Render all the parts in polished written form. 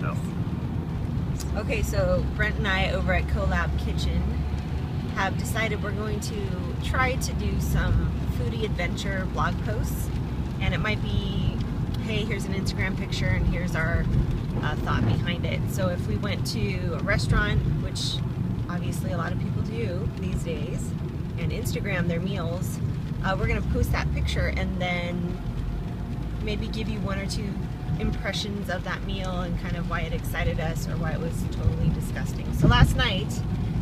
So. Okay, so Brent and I over at Collab Kitchen have decided we're going to try to do some foodie adventure blog posts, and it might be, hey, here's an Instagram picture and here's our thought behind it. So if we went to a restaurant, which obviously a lot of people do these days, and Instagram their meals, we're going to post that picture and then maybe give you one or two impressions of that meal and kind of why it excited us or why it was totally disgusting. So last night,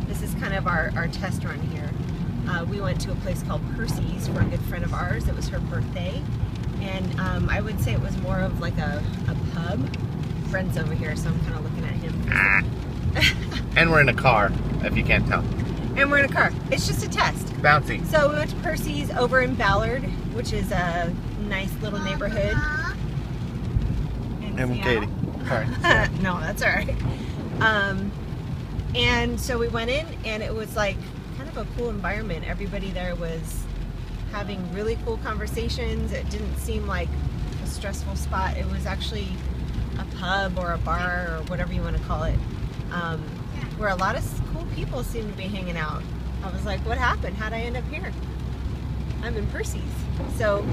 this is kind of our test run here. We went to a place called Percy's for a good friend of ours. It was her birthday, and I would say it was more of like a pub. Friend's over here, so I'm kind of looking at him. And we're in a car, if you can't tell. And we're in a car. It's just a test. Bouncy. So we went to Percy's over in Ballard, which is a nice little neighborhood. And Katie. Sorry. No, that's all right. And so we went in, and it was like kind of a cool environment. Everybody there was having really cool conversations. It didn't seem like a stressful spot. It was actually a pub or a bar or whatever you want to call it, where a lot of cool people seemed to be hanging out. I was like, what happened? How'd I end up here? I'm in Percy's. So,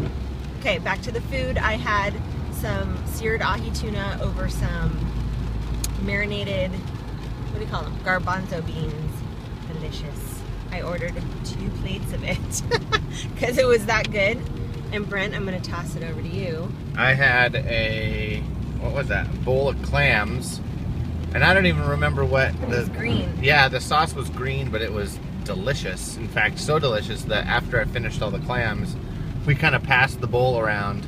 okay, back to the food. I had some seared ahi tuna over some marinated, what do you call them? Garbanzo beans. Delicious. I ordered 2 plates of it because it was that good. And Brent, I'm going to toss it over to you. I had a, what was that? A bowl of clams. And I don't even remember what It was green. Yeah, the sauce was green, but it was delicious. In fact, so delicious that after I finished all the clams, we kind of passed the bowl around,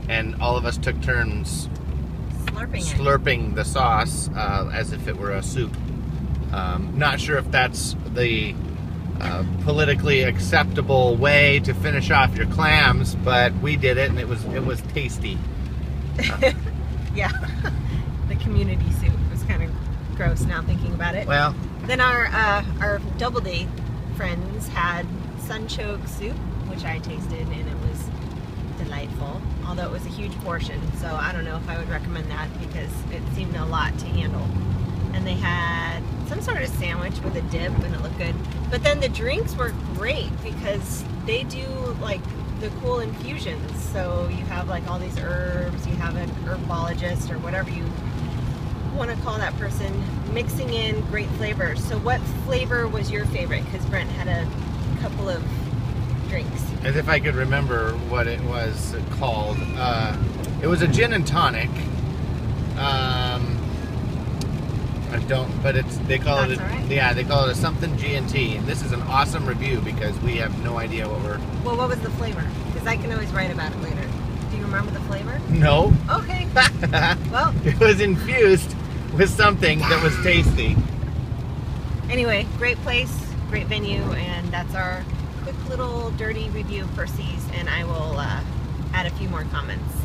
and all of us took turns slurping the sauce as if it were a soup. Not sure if that's the politically acceptable way to finish off your clams, but we did it, and it was tasty. Yeah, the community soup was kind of gross now thinking about it. Well, then our Doubleday friends had sunchoke soup, which I tasted, and it was delightful, although it was a huge portion, so I don't know if I would recommend that because it seemed a lot to handle. And they had some sort of sandwich with a dip, and it looked good. But then the drinks were great because they do like the cool infusions. So you have like all these herbs, you have an herbologist or whatever you want to call that person, mixing in great flavors. So what flavor was your favorite? Because Brent had a couple of drinks. As if I could remember what it was called. It was a gin and tonic. I don't, but they call it. Right. Yeah, they call it a something G&T, and this is an awesome review because we have no idea what we're. Well, what was the flavor? Because I can always write about it later. Do you remember the flavor? No. Okay. Well, it was infused with something that was tasty. Anyway, great place, great venue, and that's our quick little dirty review of Percy's, and I will add a few more comments.